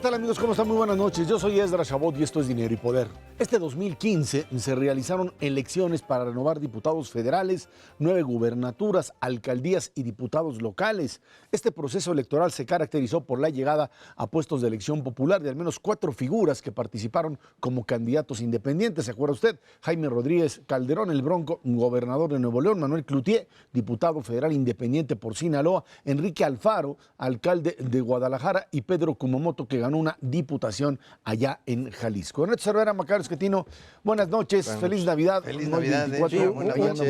tal, amigos? ¿Cómo están? Muy buenas noches. Yo soy Esdras Chabot y esto es Dinero y Poder. Este 2015 se realizaron elecciones para renovar diputados federales, 9 gubernaturas, alcaldías y diputados locales. Este proceso electoral se caracterizó por la llegada a puestos de elección popular de al menos 4 figuras que participaron como candidatos independientes. ¿Se acuerda usted? Jaime Rodríguez Calderón, el Bronco, gobernador de Nuevo León; Manuel Cloutier, diputado federal independiente por Sinaloa; Enrique Alfaro, alcalde de Guadalajara; y Pedro Kumamoto, que ganó una diputación allá en Jalisco. Ernesto Cervera, Macario Esquetino, buenas noches, feliz Navidad. Feliz Navidad,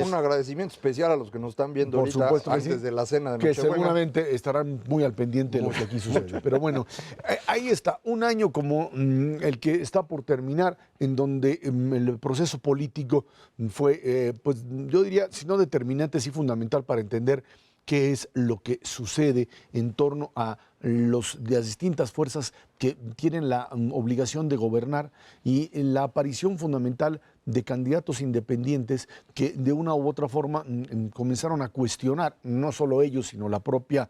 un agradecimiento especial a los que nos están viendo por ahorita supuesto antes sí, de la cena de que Nochebuena. Seguramente estarán muy al pendiente de lo que aquí sucede. Pero bueno, ahí está, un año como el que está por terminar, en donde el proceso político fue, pues yo diría, si no determinante, sí fundamental para entender qué es lo que sucede en torno a las distintas fuerzas que tienen la obligación de gobernar, y la aparición fundamental de candidatos independientes que de una u otra forma comenzaron a cuestionar, no solo ellos, sino la propia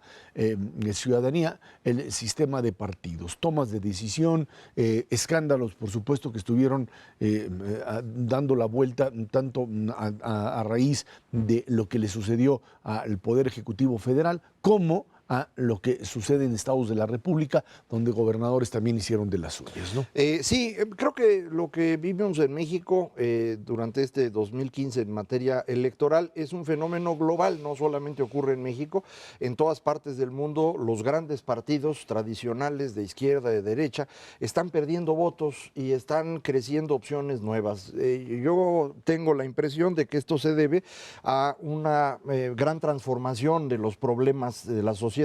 ciudadanía, el sistema de partidos, tomas de decisión, escándalos, por supuesto, que estuvieron dando la vuelta tanto a raíz de lo que le sucedió al Poder Ejecutivo Federal, como a lo que sucede en estados de la República, donde gobernadores también hicieron de las suyas, ¿no? Sí, creo que lo que vivimos en México durante este 2015 en materia electoral es un fenómeno global, no solamente ocurre en México, en todas partes del mundo los grandes partidos tradicionales de izquierda, de derecha, están perdiendo votos y están creciendo opciones nuevas. Yo tengo la impresión de que esto se debe a una gran transformación de los problemas de la sociedad,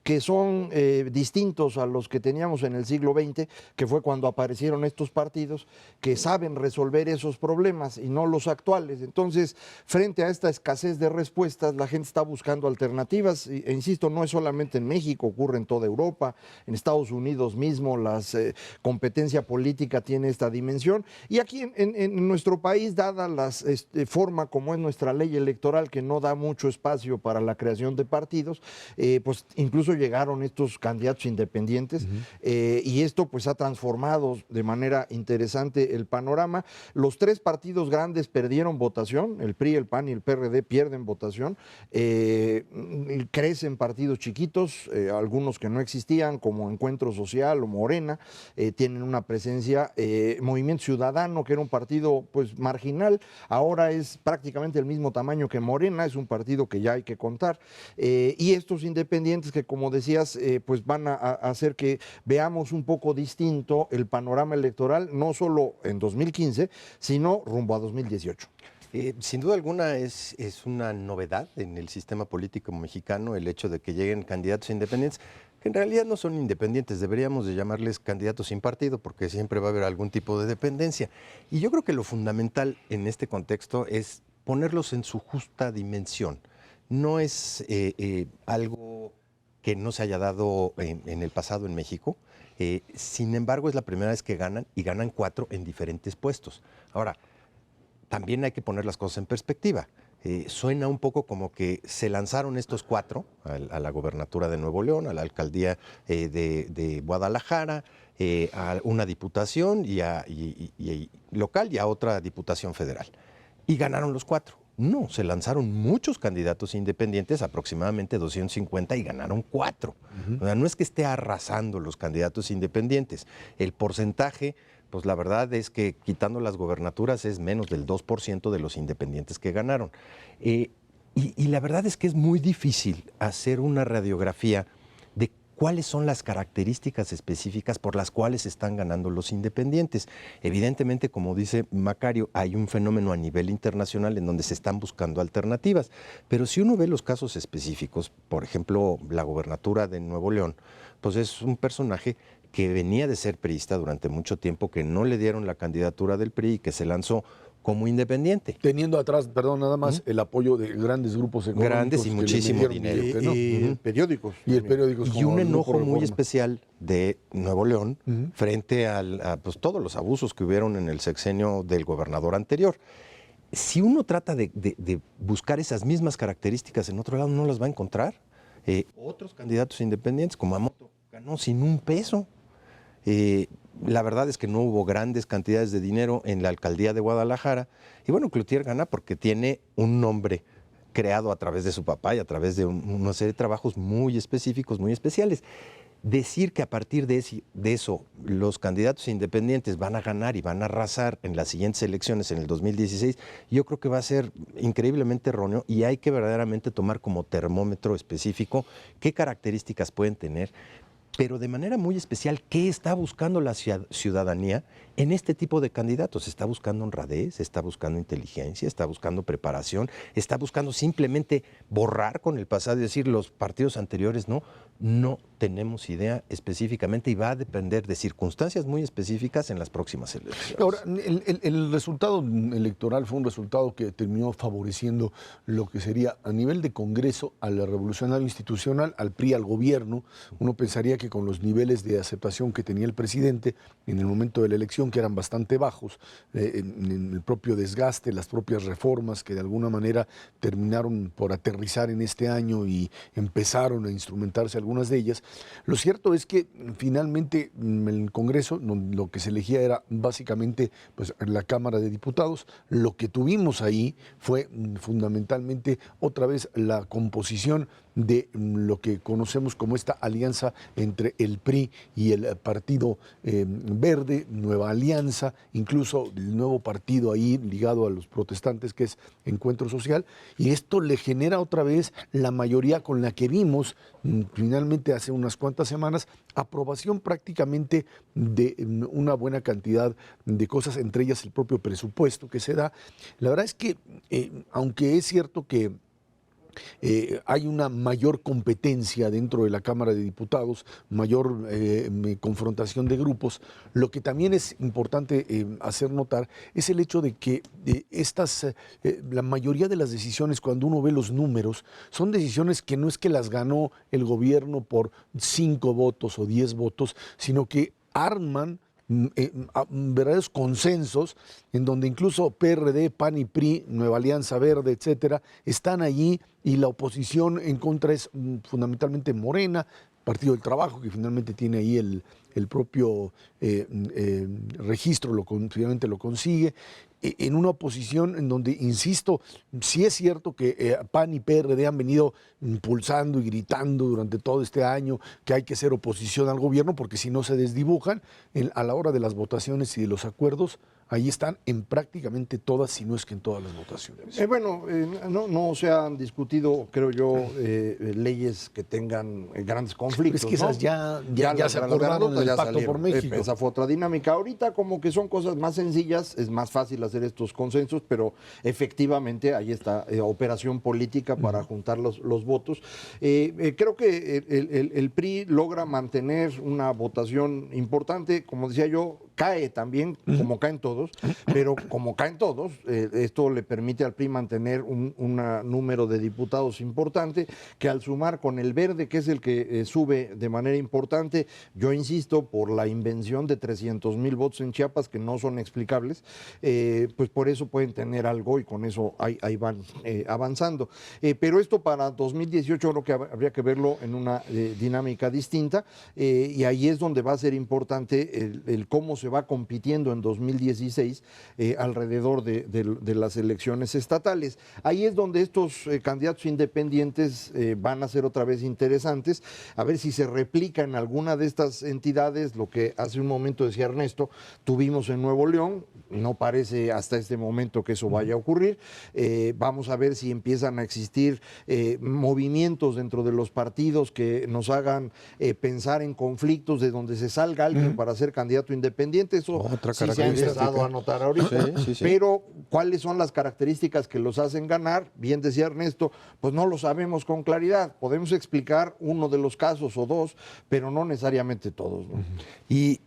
que son distintos a los que teníamos en el siglo XX, que fue cuando aparecieron estos partidos que saben resolver esos problemas y no los actuales. Entonces, frente a esta escasez de respuestas, la gente está buscando alternativas, e insisto, no es solamente en México, ocurre en toda Europa, en Estados Unidos mismo, la competencia política tiene esta dimensión, y aquí en nuestro país, dada la forma como es nuestra ley electoral, que no da mucho espacio para la creación de partidos, pues incluso llegaron estos candidatos independientes, y esto pues ha transformado de manera interesante el panorama. Los 3 partidos grandes perdieron votación, el PRI, el PAN y el PRD pierden votación, crecen partidos chiquitos, algunos que no existían, como Encuentro Social o Morena, tienen una presencia. Movimiento Ciudadano, que era un partido pues marginal, ahora es prácticamente el mismo tamaño que Morena, es un partido que ya hay que contar, y estos independientes que, como decías, pues van a hacer que veamos un poco distinto el panorama electoral, no solo en 2015, sino rumbo a 2018. Sin duda alguna es una novedad en el sistema político mexicano el hecho de que lleguen candidatos independientes, que en realidad no son independientes, deberíamos de llamarles candidatos sin partido, porque siempre va a haber algún tipo de dependencia. Y yo creo que lo fundamental en este contexto es ponerlos en su justa dimensión. No es algo que no se haya dado en el pasado en México. Sin embargo, es la primera vez que ganan, y ganan 4 en diferentes puestos. Ahora, también hay que poner las cosas en perspectiva. Suena un poco como que se lanzaron estos 4 a la gobernatura de Nuevo León, a la alcaldía de Guadalajara, a una diputación y local, y a otra diputación federal. Y ganaron los 4. No, se lanzaron muchos candidatos independientes, aproximadamente 250, y ganaron 4. O sea, no es que esté arrasando los candidatos independientes. El porcentaje, pues la verdad es que quitando las gobernaturas es menos del 2% de los independientes que ganaron. Y la verdad es que es muy difícil hacer una radiografía de cuáles son las características específicas por las cuales están ganando los independientes. Evidentemente, como dice Macario, hay un fenómeno a nivel internacional en donde se están buscando alternativas, pero si uno ve los casos específicos, por ejemplo, la gobernatura de Nuevo León, pues es un personaje que venía de ser priista durante mucho tiempo, que no le dieron la candidatura del PRI y que se lanzó como independiente. Teniendo atrás, perdón, nada más, el apoyo de grandes grupos económicos. Grandes y muchísimo dinero. Y periódicos. Y un enojo muy especial de Nuevo León frente a pues, todos los abusos que hubieron en el sexenio del gobernador anterior. Si uno trata de buscar esas mismas características en otro lado, no las va a encontrar. Otros candidatos independientes, como Kumamoto, ganó sin un peso. La verdad es que no hubo grandes cantidades de dinero en la alcaldía de Guadalajara. Y bueno, Cloutier gana porque tiene un nombre creado a través de su papá y a través de una serie de trabajos muy específicos, muy especiales. Decir que a partir de eso los candidatos independientes van a ganar y van a arrasar en las siguientes elecciones en el 2016, yo creo que va a ser increíblemente erróneo y hay que verdaderamente tomar como termómetro específico qué características pueden tener, pero de manera muy especial, ¿qué está buscando la ciudadanía en este tipo de candidatos? ¿Está buscando honradez? ¿Está buscando inteligencia? ¿Está buscando preparación? ¿Está buscando simplemente borrar con el pasado y decir los partidos anteriores no? No tenemos idea específicamente y va a depender de circunstancias muy específicas en las próximas elecciones. Ahora, el resultado electoral fue un resultado que terminó favoreciendo lo que sería a nivel de Congreso al Revolucionario Institucional, al PRI, al gobierno. Uno pensaría que con los niveles de aceptación que tenía el presidente en el momento de la elección, que eran bastante bajos, en el propio desgaste, las propias reformas que de alguna manera terminaron por aterrizar en este año y empezaron a instrumentarse algunas de ellas. Lo cierto es que finalmente en el Congreso lo que se elegía era básicamente pues, la Cámara de Diputados. Lo que tuvimos ahí fue fundamentalmente otra vez la composición de lo que conocemos como esta alianza entre el PRI y el Partido Verde, Nueva Alianza, incluso el nuevo partido ahí ligado a los protestantes que es Encuentro Social, y esto le genera otra vez la mayoría con la que vimos finalmente hace unas cuantas semanas, aprobación prácticamente de una buena cantidad de cosas, entre ellas el propio presupuesto que se da. La verdad es que, aunque es cierto que hay una mayor competencia dentro de la Cámara de Diputados, mayor confrontación de grupos. Lo que también es importante hacer notar es el hecho de que la mayoría de las decisiones, cuando uno ve los números, son decisiones que no es que las ganó el gobierno por 5 votos o 10 votos, sino que arman verdaderos consensos en donde incluso PRD, PAN y PRI, Nueva Alianza Verde, etcétera, están allí y la oposición en contra es fundamentalmente Morena, Partido del Trabajo, que finalmente tiene ahí el propio registro, finalmente lo consigue, en una oposición en donde, insisto, sí es cierto que PAN y PRD han venido impulsando y gritando durante todo este año que hay que ser oposición al gobierno porque si no se desdibujan a la hora de las votaciones y de los acuerdos. Ahí están en prácticamente todas, si no es que en todas las votaciones. No se han discutido, creo yo, leyes que tengan grandes conflictos. Es que esas ya se acordaron del Pacto por México. Esa fue otra dinámica. Ahorita como que son cosas más sencillas, es más fácil hacer estos consensos, pero efectivamente ahí está operación política para juntar los votos. Creo que el PRI logra mantener una votación importante, como decía yo, cae también, como caen todos, pero como caen todos, esto le permite al PRI mantener un número de diputados importante, que al sumar con el Verde, que es el que sube de manera importante, yo insisto, por la invención de 300,000 votos en Chiapas, que no son explicables, pues por eso pueden tener algo y con eso ahí van avanzando. Pero esto para 2018 creo que habría que verlo en una dinámica distinta, y ahí es donde va a ser importante el cómo se va compitiendo en 2016 alrededor de las elecciones estatales. Ahí es donde estos candidatos independientes van a ser otra vez interesantes, a ver si se replica en alguna de estas entidades lo que hace un momento decía Ernesto, tuvimos en Nuevo León, no parece hasta este momento que eso vaya a ocurrir. Vamos a ver si empiezan a existir movimientos dentro de los partidos que nos hagan pensar en conflictos de donde se salga alguien para ser candidato independiente. Eso sí se ha empezado a notar ahorita. Sí. Pero ¿cuáles son las características que los hacen ganar? Bien decía Ernesto, pues no lo sabemos con claridad. Podemos explicar uno de los casos o dos, pero no necesariamente todos, ¿no? Y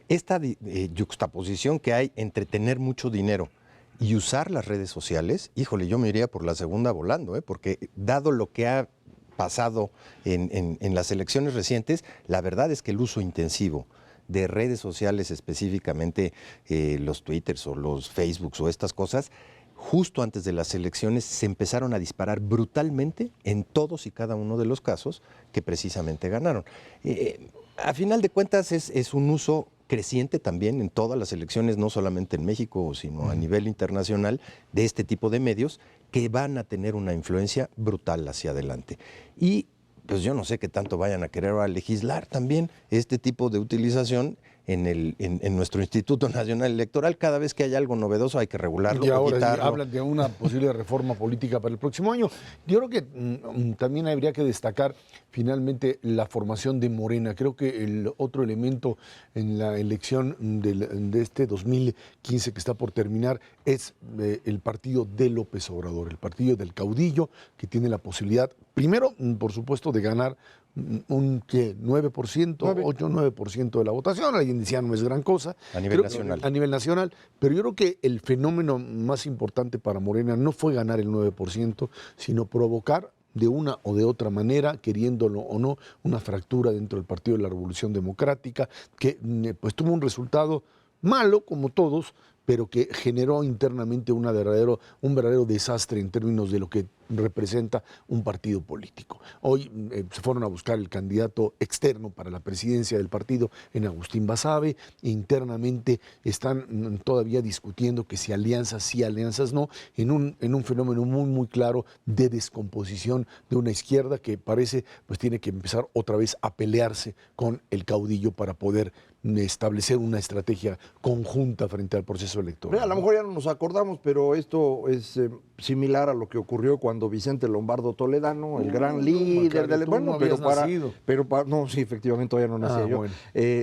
esta yuxtaposición que hay entre tener mucho dinero y usar las redes sociales, híjole, yo me iría por la segunda volando, porque dado lo que ha pasado en las elecciones recientes, la verdad es que el uso intensivo de redes sociales, específicamente los Twitters o los Facebooks o estas cosas, justo antes de las elecciones se empezaron a disparar brutalmente en todos y cada uno de los casos que precisamente ganaron. a final de cuentas es un uso creciente también en todas las elecciones, no solamente en México, sino a nivel internacional, de este tipo de medios que van a tener una influencia brutal hacia adelante. Y pues yo no sé qué tanto vayan a querer ahora legislar también este tipo de utilización en nuestro Instituto Nacional Electoral. Cada vez que hay algo novedoso hay que regularlo Y o ahora quitarlo. hablan de una posible reforma política para el próximo año. Yo creo que también habría que destacar finalmente la formación de Morena. Creo que el otro elemento en la elección de este 2015 que está por terminar es el partido de López Obrador, el partido del caudillo, que tiene la posibilidad, primero, por supuesto, de ganar un 9%, 8-9% de la votación. Alguien decía no es gran cosa. A nivel nacional. A nivel nacional. Pero yo creo que el fenómeno más importante para Morena no fue ganar el 9%, sino provocar de una o de otra manera, queriéndolo o no, una fractura dentro del Partido de la Revolución Democrática, que pues tuvo un resultado malo, como todos, pero que generó internamente un verdadero desastre en términos de lo que representa un partido político. Hoy se fueron a buscar el candidato externo para la presidencia del partido en Agustín Basabe. Internamente están todavía discutiendo que si alianzas sí, alianzas no, en un fenómeno muy claro de descomposición de una izquierda que parece pues tiene que empezar otra vez a pelearse con el caudillo para poder establecer una estrategia conjunta frente al proceso electoral. A lo mejor ya no nos acordamos, pero esto es similar a lo que ocurrió cuando Vicente Lombardo Toledano, el gran líder del... Bueno, no, sí, efectivamente todavía no nací yo. Bueno.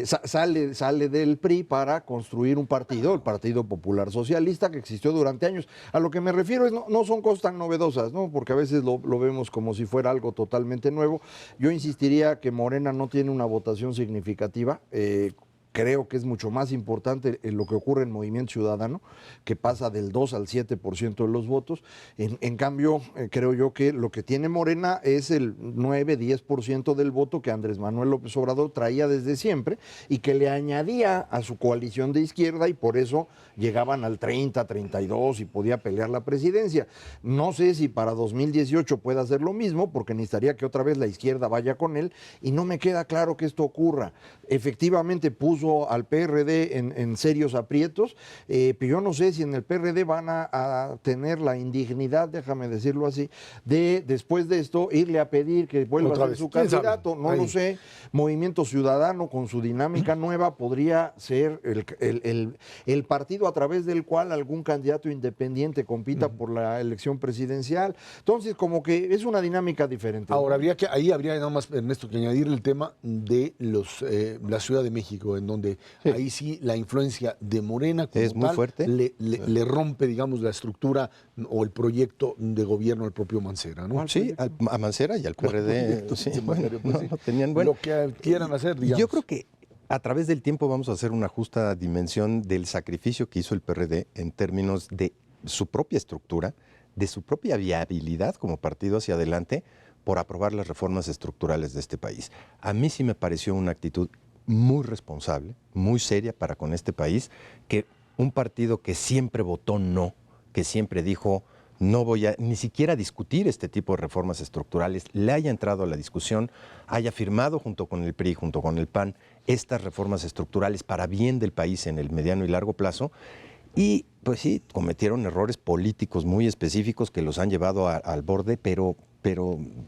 Sale del PRI para construir un partido, el Partido Popular Socialista, que existió durante años. A lo que me refiero es, no son cosas tan novedosas, ¿no? Porque a veces lo vemos como si fuera algo totalmente nuevo. Yo insistiría que Morena no tiene una votación significativa. Creo que es mucho más importante lo que ocurre en Movimiento Ciudadano, que pasa del 2 al 7% de los votos. En cambio, creo yo que lo que tiene Morena es el 9-10% del voto que Andrés Manuel López Obrador traía desde siempre y que le añadía a su coalición de izquierda, y por eso llegaban al 30-32 y podía pelear la presidencia. No sé si para 2018 pueda hacer lo mismo, porque necesitaría que otra vez la izquierda vaya con él, y no me queda claro que esto ocurra. Efectivamente puso al PRD en serios aprietos, pero yo no sé si en el PRD van a tener la indignidad, déjame decirlo así, de después de esto irle a pedir que vuelva a ser su candidato. No lo sé. Movimiento Ciudadano, con su dinámica nueva, podría ser el partido a través del cual algún candidato independiente compita por la elección presidencial. Entonces, como que es una dinámica diferente. Ahora, ahí habría nada más, Ernesto, que añadir el tema de la Ciudad de México, en donde ahí sí la influencia de Morena como es muy fuerte. Le rompe, digamos, la estructura o el proyecto de gobierno al propio Mancera, ¿no? Sí, a Mancera y al PRD. No tenían lo que quieran hacer, digamos. Yo creo que a través del tiempo vamos a hacer una justa dimensión del sacrificio que hizo el PRD en términos de su propia estructura, de su propia viabilidad como partido hacia adelante, por aprobar las reformas estructurales de este país. A mí sí me pareció una actitud muy responsable, muy seria para con este país, que un partido que siempre votó no, que siempre dijo no voy a ni siquiera discutir este tipo de reformas estructurales, le haya entrado a la discusión, haya firmado junto con el PRI, junto con el PAN, estas reformas estructurales para bien del país en el mediano y largo plazo. Y pues sí, cometieron errores políticos muy específicos que los han llevado al borde, pero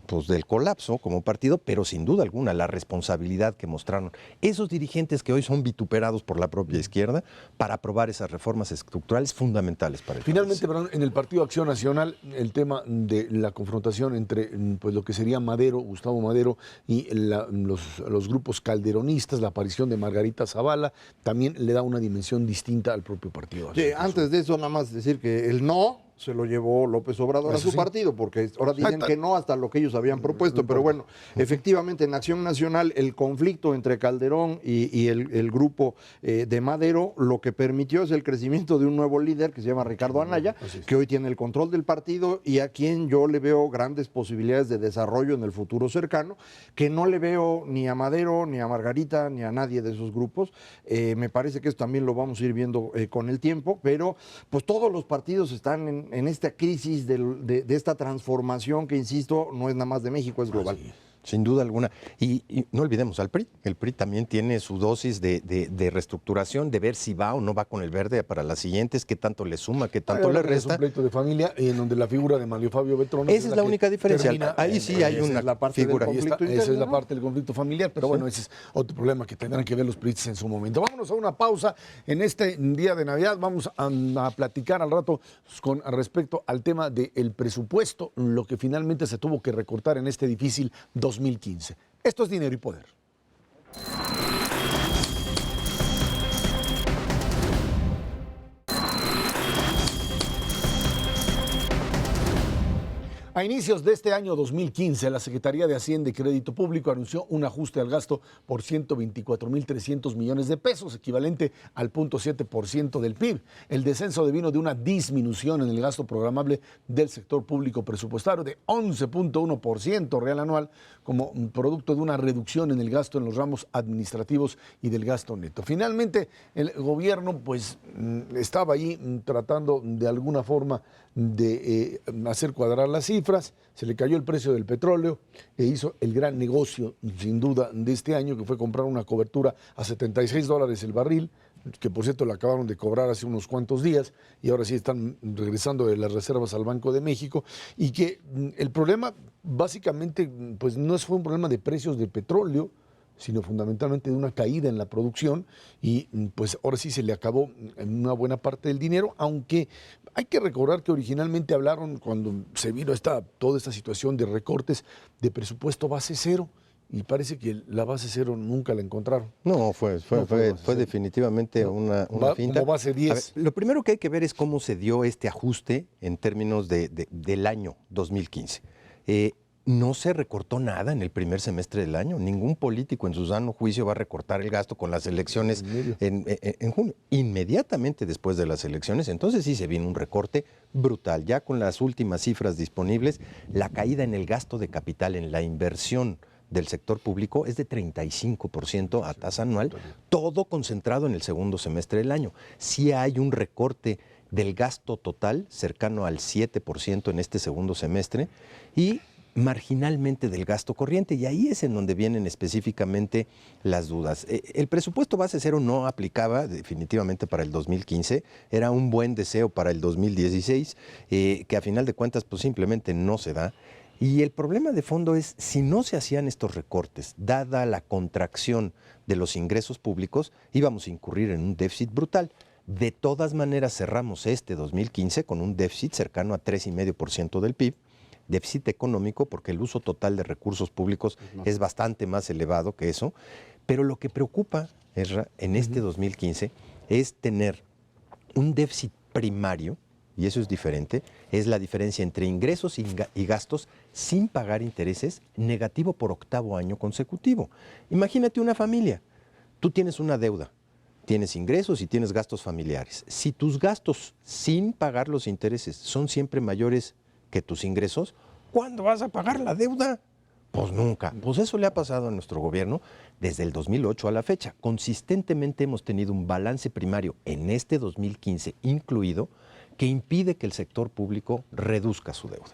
pues del colapso como partido, pero sin duda alguna la responsabilidad que mostraron esos dirigentes que hoy son vituperados por la propia izquierda para aprobar esas reformas estructurales fundamentales para el Finalmente, país. perdón, en el Partido Acción Nacional, el tema de la confrontación entre pues, lo que sería Madero, Gustavo Madero, y los grupos calderonistas, la aparición de Margarita Zavala, también le da una dimensión distinta al propio partido. Sí, antes de eso, nada más decir que el no se lo llevó López Obrador a su partido, porque ahora dicen que no hasta lo que ellos habían propuesto, pero bueno, efectivamente en Acción Nacional el conflicto entre Calderón y el grupo de Madero lo que permitió es el crecimiento de un nuevo líder que se llama Ricardo Anaya, que hoy tiene el control del partido y a quien yo le veo grandes posibilidades de desarrollo en el futuro cercano, que no le veo ni a Madero, ni a Margarita, ni a nadie de esos grupos. Me parece que eso también lo vamos a ir viendo con el tiempo, pero pues todos los partidos están en esta crisis de esta transformación que, insisto, no es nada más de México, es global. Sin duda alguna. Y no olvidemos al PRI. El PRI también tiene su dosis de reestructuración, de ver si va o no va con el verde para las siguientes, qué tanto le suma, qué tanto le resta. Es un pleito de familia en donde la figura de Mario Fabio Beltrones Esa es la única diferencia. Ahí sí hay una figura. Esa es la parte del conflicto familiar, pero bueno, ese es otro problema que tendrán que ver los priistas en su momento. Vámonos a una pausa en este día de Navidad. Vamos a platicar al rato con respecto al tema del presupuesto, lo que finalmente se tuvo que recortar en este difícil 2015. Esto es Dinero y Poder. A inicios de este año 2015, la Secretaría de Hacienda y Crédito Público anunció un ajuste al gasto por 124.300 millones de pesos, equivalente al 0.7% del PIB. El descenso devino de una disminución en el gasto programable del sector público presupuestario de 11.1% real anual, como producto de una reducción en el gasto en los ramos administrativos y del gasto neto. Finalmente, el gobierno estaba ahí tratando de alguna forma de hacer cuadrar las cifras, se le cayó el precio del petróleo e hizo el gran negocio, sin duda, de este año, que fue comprar una cobertura a $76 el barril, que por cierto le acabaron de cobrar hace unos cuantos días y ahora sí están regresando de las reservas al Banco de México, y que el problema básicamente pues no fue un problema de precios de petróleo, sino fundamentalmente de una caída en la producción, y pues ahora sí se le acabó una buena parte del dinero, aunque hay que recordar que originalmente hablaron, cuando se vino toda esta situación de recortes, de presupuesto base cero, y parece que la base cero nunca la encontraron. No, fue definitivamente una finta. Como base 10. A ver, lo primero que hay que ver es cómo se dio este ajuste en términos del año 2015. No se recortó nada en el primer semestre del año. Ningún político en su sano juicio va a recortar el gasto con las elecciones en junio. Inmediatamente después de las elecciones, entonces sí se vino un recorte brutal. Ya con las últimas cifras disponibles, la caída en el gasto de capital, en la inversión del sector público, es de 35% a tasa anual, todo concentrado en el segundo semestre del año. Sí hay un recorte del gasto total cercano al 7% en este segundo semestre, y marginalmente del gasto corriente, y ahí es en donde vienen específicamente las dudas. El presupuesto base cero no aplicaba definitivamente para el 2015, era un buen deseo para el 2016, que a final de cuentas pues simplemente no se da. Y el problema de fondo es, si no se hacían estos recortes, dada la contracción de los ingresos públicos, íbamos a incurrir en un déficit brutal. De todas maneras, cerramos este 2015 con un déficit cercano a 3,5% del PIB, déficit económico porque el uso total de recursos públicos es bastante más elevado que eso, pero lo que preocupa, Ezra, en este 2015 es tener un déficit primario, y eso es diferente, es la diferencia entre ingresos y gastos sin pagar intereses, negativo por octavo año consecutivo. Imagínate una familia, tú tienes una deuda, tienes ingresos y tienes gastos familiares. Si tus gastos sin pagar los intereses son siempre mayores que tus ingresos, ¿cuándo vas a pagar la deuda? Pues nunca. Pues eso le ha pasado a nuestro gobierno desde el 2008 a la fecha. Consistentemente hemos tenido un balance primario en este 2015 incluido, que impide que el sector público reduzca su deuda.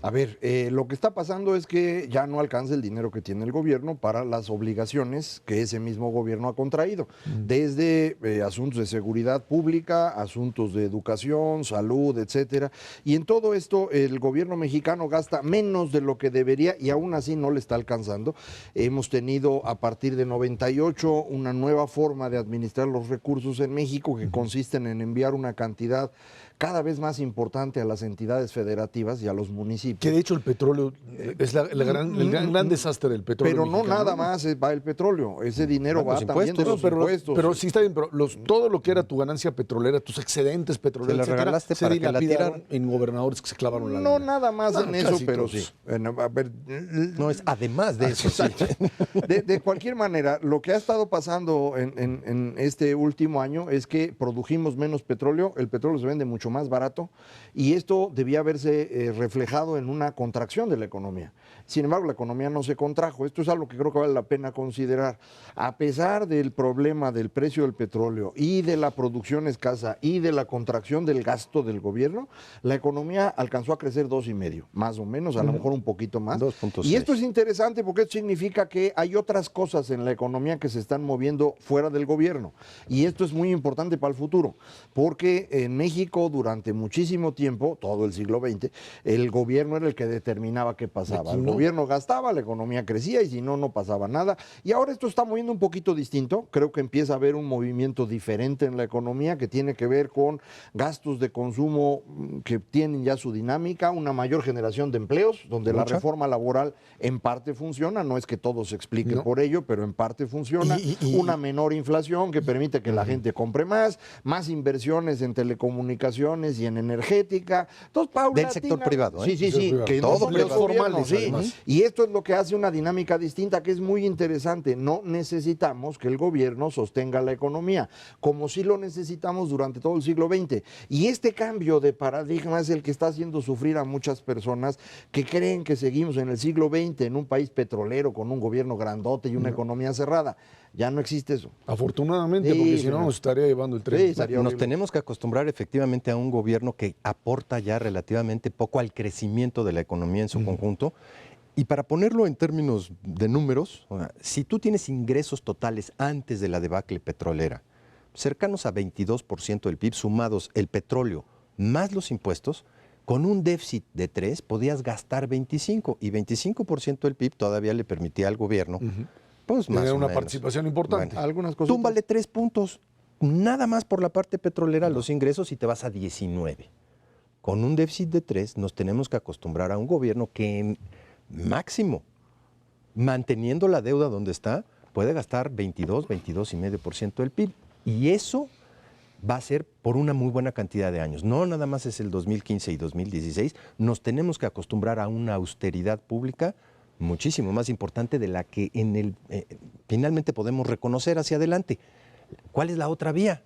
A ver, lo que está pasando es que ya no alcanza el dinero que tiene el gobierno para las obligaciones que ese mismo gobierno ha contraído, desde asuntos de seguridad pública, asuntos de educación, salud, etcétera. Y en todo esto el gobierno mexicano gasta menos de lo que debería y aún así no le está alcanzando. Hemos tenido a partir de 98 una nueva forma de administrar los recursos en México, que consisten en enviar una cantidad cada vez más importante a las entidades federativas y a los municipios. Que de hecho el petróleo es el gran desastre del petróleo. Pero no mexicano, nada más va el petróleo, ese dinero va también de los impuestos. Pero sí está bien, pero todo lo que era tu ganancia petrolera, tus excedentes petroleros, se regalaste para que la tiraran en gobernadores que se clavaron la No lana. nada más en eso, pero sí. A ver, no es además de eso. Sí. De cualquier manera, lo que ha estado pasando en este último año es que produjimos menos petróleo, el petróleo se vende mucho más barato, y esto debía verse reflejado en una contracción de la economía. Sin embargo, la economía no se contrajo. Esto es algo que creo que vale la pena considerar. A pesar del problema del precio del petróleo y de la producción escasa y de la contracción del gasto del gobierno, la economía alcanzó a crecer 2,5, más o menos, a lo mejor un poquito más. 2.6. Y esto es interesante porque esto significa que hay otras cosas en la economía que se están moviendo fuera del gobierno. Y esto es muy importante para el futuro, porque en México durante muchísimo tiempo, todo el siglo XX, el gobierno era el que determinaba qué pasaba. El gobierno gastaba, la economía crecía y si no, no pasaba nada. Y ahora esto está moviendo un poquito distinto. Creo que empieza a haber un movimiento diferente en la economía que tiene que ver con gastos de consumo que tienen ya su dinámica, una mayor generación de empleos, donde la reforma laboral en parte funciona, no es que todo se explique por ello, pero en parte funciona, una menor inflación que permite que la gente compre más inversiones en telecomunicaciones y en energética, entonces paulatina. Del sector privado, ¿eh? Sí, que todo no son los privado. gobiernos, sí. Además. Y esto es lo que hace una dinámica distinta que es muy interesante. No necesitamos que el gobierno sostenga la economía, como sí lo necesitamos durante todo el siglo XX. Y este cambio de paradigma es el que está haciendo sufrir a muchas personas que creen que seguimos en el siglo XX en un país petrolero con un gobierno grandote y una economía cerrada. Ya no existe eso. Afortunadamente, porque si no nos estaría llevando el tren. Sí, estaría Nos horrible. tenemos que acostumbrar efectivamente a un gobierno que aporta ya relativamente poco al crecimiento de la economía en su conjunto. Y para ponerlo en términos de números, o sea, si tú tienes ingresos totales antes de la debacle petrolera, cercanos a 22% del PIB, sumados el petróleo más los impuestos, con un déficit de 3 podías gastar 25 y 25% del PIB todavía le permitía al gobierno pues más Tener o una menos. participación importante. Bueno, Algunas cosas. túmbale 3 puntos, nada más por la parte petrolera, los ingresos y te vas a 19. Con un déficit de 3 nos tenemos que acostumbrar a un gobierno que en máximo, manteniendo la deuda donde está, puede gastar 22,5% del PIB. Y eso va a ser por una muy buena cantidad de años. No nada más es el 2015 y 2016. Nos tenemos que acostumbrar a una austeridad pública muchísimo más importante de la que finalmente podemos reconocer hacia adelante. ¿Cuál es la otra vía?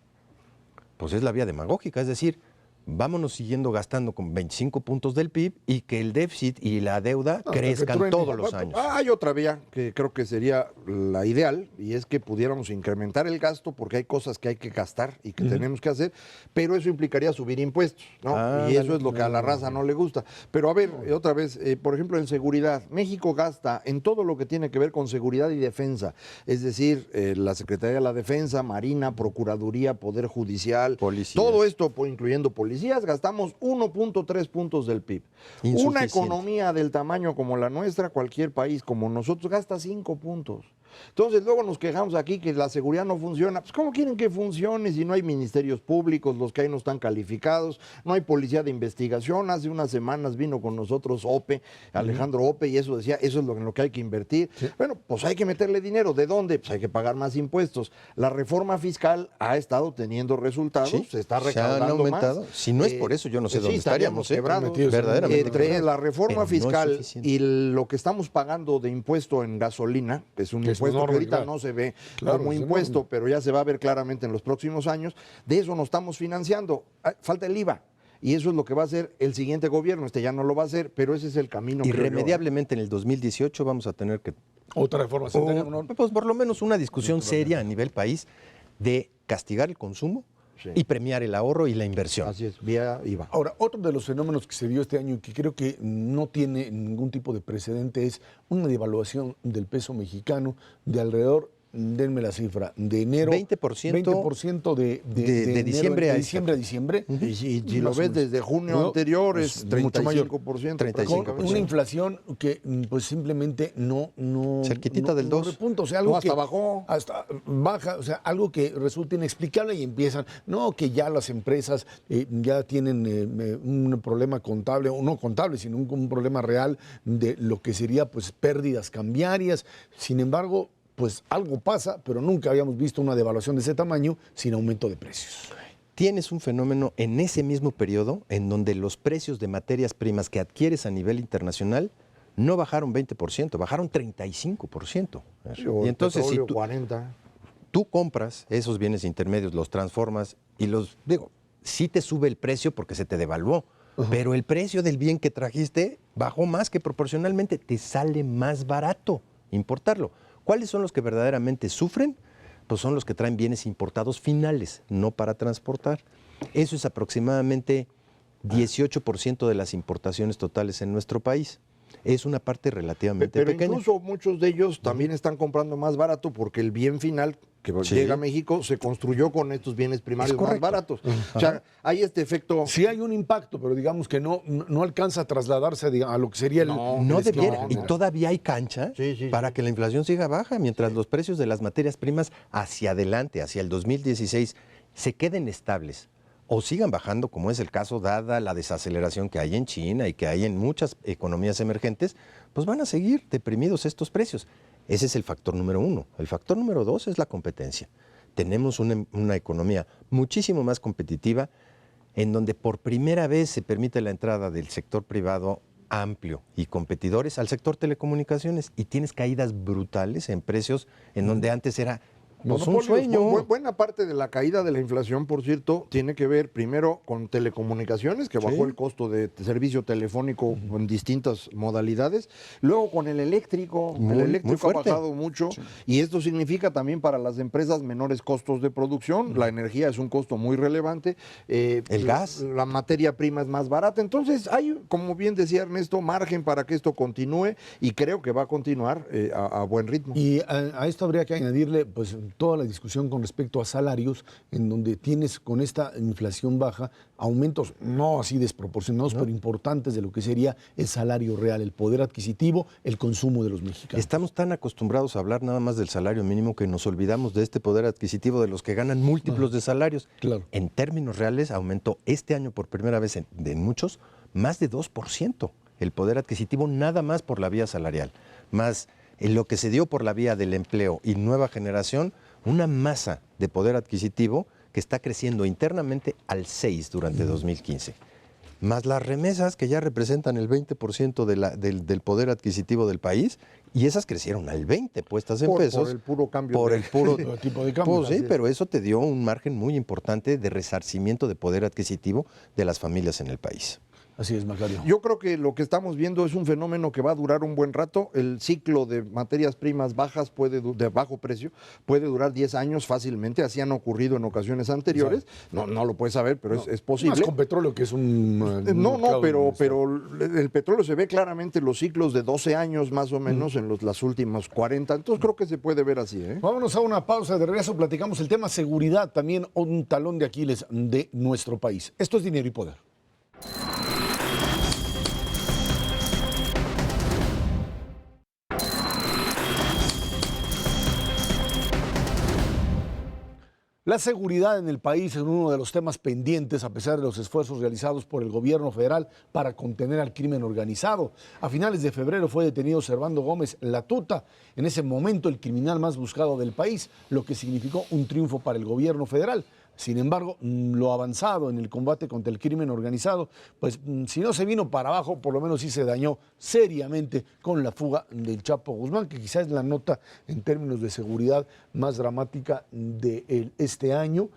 Pues es la vía demagógica, es decir, vámonos siguiendo gastando con 25 puntos del PIB y que el déficit y la deuda crezcan todos los años. Hay otra vía que creo que sería la ideal y es que pudiéramos incrementar el gasto porque hay cosas que hay que gastar y que tenemos que hacer, pero eso implicaría subir impuestos, ¿no? Y eso es lo que a la raza no le gusta. Pero a ver, otra vez, por ejemplo, en seguridad, México gasta en todo lo que tiene que ver con seguridad y defensa, es decir, la Secretaría de la Defensa, Marina, Procuraduría, Poder Judicial, Policías. todo esto, incluyendo policías, gastamos 1.3 puntos del PIB. Una Insuficiente. economía del tamaño como la nuestra, cualquier país como nosotros, gasta 5 puntos. Entonces luego nos quejamos aquí que la seguridad no funciona. Pues ¿cómo quieren que funcione si no hay ministerios públicos, los que hay no están calificados, no hay policía de investigación? Hace unas semanas vino con nosotros Ope, Alejandro Ope, y eso decía, eso es en lo que hay que invertir. Sí. Bueno, pues hay que meterle dinero. ¿De dónde? Pues hay que pagar más impuestos. La reforma fiscal ha estado teniendo resultados, Sí, se está se han recaudando aumentado. más. Si no es por eso, yo no sé dónde estaríamos. Quebrados. Verdaderamente Entre quebrados. la reforma Pero no es fiscal suficiente. y lo que estamos pagando de impuesto en gasolina, que es un Que es impuesto enorme, que ahorita claro. no se ve Claro, como es impuesto, enorme. pero ya se va a ver claramente en los próximos años, de eso nos estamos financiando. Falta el IVA. Y eso es lo que va a hacer el siguiente gobierno. Este ya no lo va a hacer, pero ese es el camino. creo yo. Irremediablemente en el 2018 vamos a tener que, Otra reforma. pues por lo menos una discusión seria a nivel país de castigar el consumo Sí. y premiar el ahorro y la inversión. Así es, vía IVA. Ahora, otro de los fenómenos que se dio este año y que creo que no tiene ningún tipo de precedente es una devaluación del peso mexicano de alrededor, denme la cifra, de enero. 20% de de diciembre a diciembre a diciembre. Y si lo Más o ves menos. desde junio ¿No? anterior Es es mucho mayor. 35%. 35%. Con una inflación que pues simplemente no Cerquitita del no 2. repunta. O sea, algo No, hasta que bajó. hasta baja, o sea, algo que resulta inexplicable y empiezan, no, que ya las empresas ya tienen un problema contable, o no contable, sino un problema real de lo que sería pues pérdidas cambiarias. Sin embargo, pues algo pasa, pero nunca habíamos visto una devaluación de ese tamaño sin aumento de precios. Tienes un fenómeno en ese mismo periodo en donde los precios de materias primas que adquieres a nivel internacional no bajaron 20%, bajaron 35%. Y entonces si 40. tú compras esos bienes intermedios, los transformas y sí te sube el precio porque se te devaluó, pero el precio del bien que trajiste bajó más que proporcionalmente, te sale más barato importarlo. ¿Cuáles son los que verdaderamente sufren? Pues son los que traen bienes importados finales, no para transportar. Eso es aproximadamente 18% de las importaciones totales en nuestro país. Es una parte relativamente pero pequeña. incluso muchos de ellos también están comprando más barato porque el bien final que llega a México se construyó con estos bienes primarios más baratos. O sea, hay este efecto. Sí hay un impacto, pero digamos que no alcanza a trasladarse a lo que sería el... No debiera, y todavía hay cancha para que la inflación siga baja, mientras los precios de las materias primas hacia adelante, hacia el 2016, se queden estables o sigan bajando, como es el caso dada la desaceleración que hay en China y que hay en muchas economías emergentes, pues van a seguir deprimidos estos precios. Ese es el factor número 1. El factor número 2 es la competencia. Tenemos una economía muchísimo más competitiva en donde por primera vez se permite la entrada del sector privado amplio y competidores al sector telecomunicaciones y tienes caídas brutales en precios en donde antes era pues un sueño. Buena parte de la caída de la inflación, por cierto, tiene que ver primero con telecomunicaciones, que bajó el costo de servicio telefónico en distintas modalidades, luego con el eléctrico. El eléctrico ha bajado mucho y esto significa también para las empresas menores costos de producción. La energía es un costo muy relevante. El gas. La materia prima es más barata. Entonces hay, como bien decía Ernesto, margen para que esto continúe y creo que va a continuar a buen ritmo. Y a esto habría que añadirle pues toda la discusión con respecto a salarios, en donde tienes con esta inflación baja aumentos no así desproporcionados, pero importantes de lo que sería el salario real, el poder adquisitivo, el consumo de los mexicanos. Estamos tan acostumbrados a hablar nada más del salario mínimo que nos olvidamos de este poder adquisitivo de los que ganan múltiplos de salarios. Claro. En términos reales aumentó este año por primera vez en muchos más de 2% el poder adquisitivo nada más por la vía salarial, más en lo que se dio por la vía del empleo y nueva generación, una masa de poder adquisitivo que está creciendo internamente al 6 durante 2015. Más las remesas que ya representan el 20% del poder adquisitivo del país, y esas crecieron al 20 puestas en pesos. Por el puro cambio. Por el puro tipo de cambio. Pues sí, pero eso te dio un margen muy importante de resarcimiento de poder adquisitivo de las familias en el país. Así es, Macario. Yo creo que lo que estamos viendo es un fenómeno que va a durar un buen rato. El ciclo de materias primas bajas de bajo precio puede durar 10 años fácilmente. Así han ocurrido en ocasiones anteriores. No lo puedes saber, pero es posible. Más con petróleo, que es un... pero el petróleo se ve claramente los ciclos de 12 años más o menos en las últimas 40. Entonces creo que se puede ver así. Vámonos a una pausa. De regreso platicamos el tema seguridad, también un talón de Aquiles de nuestro país. Esto es Dinero y Poder. La seguridad en el país es uno de los temas pendientes a pesar de los esfuerzos realizados por el gobierno federal para contener al crimen organizado. A finales de febrero fue detenido Servando Gómez La Tuta, en ese momento el criminal más buscado del país, lo que significó un triunfo para el gobierno federal. Sin embargo, lo avanzado en el combate contra el crimen organizado, pues si no se vino para abajo, por lo menos sí se dañó seriamente con la fuga del Chapo Guzmán, que quizás es la nota en términos de seguridad más dramática de este año.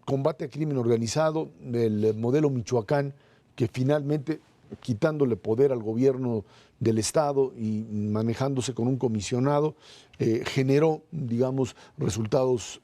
Combate al crimen organizado, el modelo Michoacán, que finalmente, quitándole poder al gobierno del Estado y manejándose con un comisionado, generó, digamos, resultados,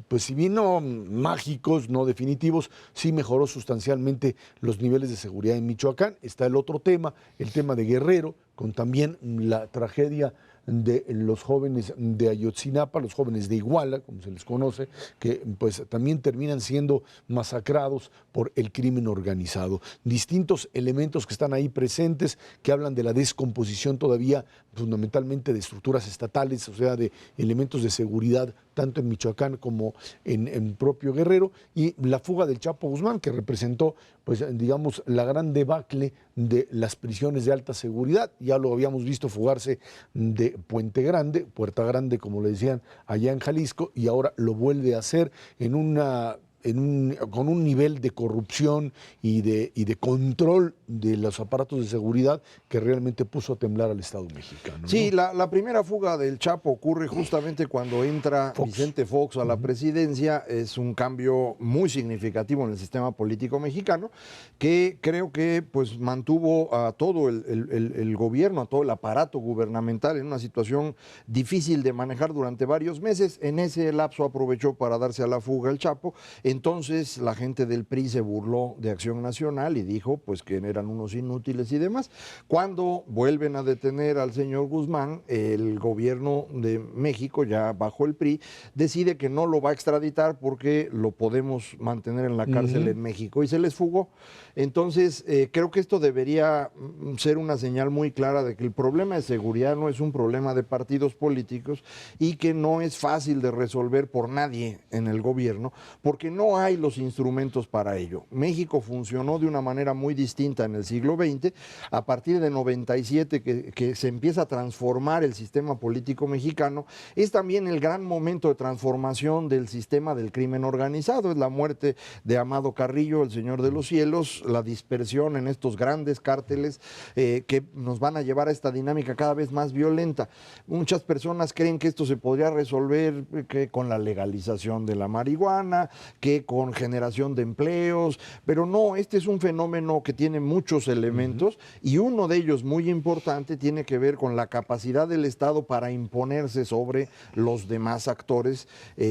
pues si bien no mágicos, no definitivos, sí mejoró sustancialmente los niveles de seguridad en Michoacán. Está el otro tema, el tema de Guerrero, con también la tragedia de los jóvenes de Ayotzinapa, los jóvenes de Iguala, como se les conoce, que pues también terminan siendo masacrados por el crimen organizado. Distintos elementos que están ahí presentes, que hablan de la descomposición todavía fundamentalmente de estructuras estatales, o sea, de elementos de seguridad, tanto en Michoacán como en propio Guerrero, y la fuga del Chapo Guzmán, que representó, pues digamos, la gran debacle de las prisiones de alta seguridad. Ya lo habíamos visto fugarse de Puente Grande, Puerta Grande, como le decían, allá en Jalisco, y ahora lo vuelve a hacer con un nivel de corrupción y de control de los aparatos de seguridad que realmente puso a temblar al Estado mexicano. Sí, ¿no? la primera fuga del Chapo ocurre justamente cuando entra Vicente Fox a la presidencia. Es un cambio muy significativo en el sistema político mexicano que creo que pues mantuvo a todo el gobierno, a todo el aparato gubernamental en una situación difícil de manejar durante varios meses. En ese lapso aprovechó para darse a la fuga el Chapo. Entonces la gente del PRI se burló de Acción Nacional y dijo pues que eran unos inútiles y demás. Cuando vuelven a detener al señor Guzmán, el gobierno de México, ya bajo el PRI, decide que no lo va a extraditar porque lo podemos mantener en la cárcel en México y se les fugó. Entonces, creo que esto debería ser una señal muy clara de que el problema de seguridad no es un problema de partidos políticos y que no es fácil de resolver por nadie en el gobierno porque no hay los instrumentos para ello. México funcionó de una manera muy distinta en el siglo XX. A partir de 97 que se empieza a transformar el sistema político mexicano, es también el gran momento de transformación del sistema del crimen organizado. Es la muerte de Amado Carrillo, el Señor de los Cielos, la dispersión en estos grandes cárteles que nos van a llevar a esta dinámica cada vez más violenta. Muchas personas creen que esto se podría resolver que con la legalización de la marihuana, que con generación de empleos, pero no, este es un fenómeno que tiene muchos elementos y uno de ellos muy importante tiene que ver con la capacidad del Estado para imponerse sobre los demás actores,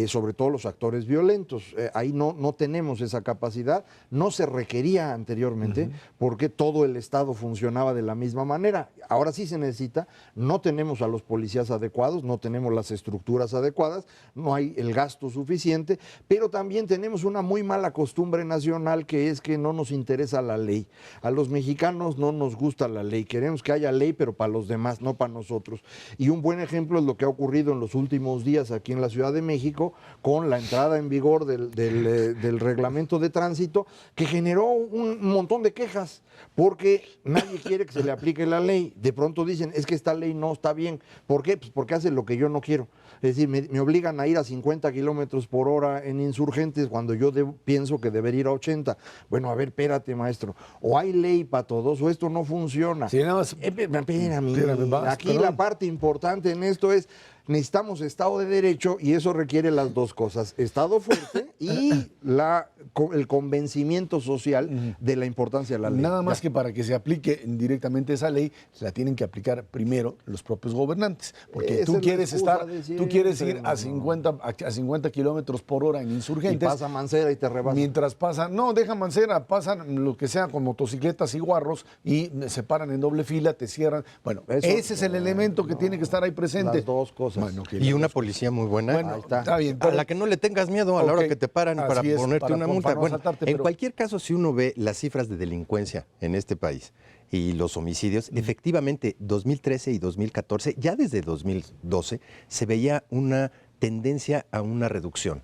sobre todo los actores violentos. Ahí no tenemos esa capacidad, no se requería anteriormente porque todo el Estado funcionaba de la misma manera. Ahora sí se necesita, no tenemos a los policías adecuados, no tenemos las estructuras adecuadas, no hay el gasto suficiente, pero también tenemos una muy mala costumbre nacional que es que no nos interesa la ley. A los mexicanos no nos gusta la ley, queremos que haya ley pero para los demás, no para nosotros. Y un buen ejemplo es lo que ha ocurrido en los últimos días aquí en la Ciudad de México con la entrada en vigor del reglamento de tránsito que generó un montón de quejas porque nadie quiere que se le aplique la ley. De pronto dicen, es que esta ley no está bien. ¿Por qué? Pues porque hace lo que yo no quiero. Es decir, me obligan a ir a 50 kilómetros por hora en Insurgentes cuando yo pienso que debería ir a 80. Bueno, a ver, espérate, maestro. O hay ley para todos o esto no funciona. Sí, nada más. Espérame, aquí la parte importante en esto es necesitamos Estado de Derecho y eso requiere las dos cosas, Estado fuerte y el convencimiento social de la importancia de la ley. Nada más que para que se aplique directamente esa ley, la tienen que aplicar primero los propios gobernantes, porque tú quieres ir a 50 kilómetros por hora en Insurgentes. Y pasa Mancera y te rebasa. Mientras pasan, no, deja Mancera, pasan lo que sea con motocicletas y guarros y se paran en doble fila, te cierran. Bueno, ese es el elemento que tiene que estar ahí presente. Las dos cosas. Bueno, y una policía muy buena. Bueno, está bien. A la que no le tengas miedo a la hora que te paran para ponerte una multa. Bueno, en cualquier caso, si uno ve las cifras de delincuencia en este país y los homicidios, efectivamente, 2013 y 2014, ya desde 2012, se veía una tendencia a una reducción,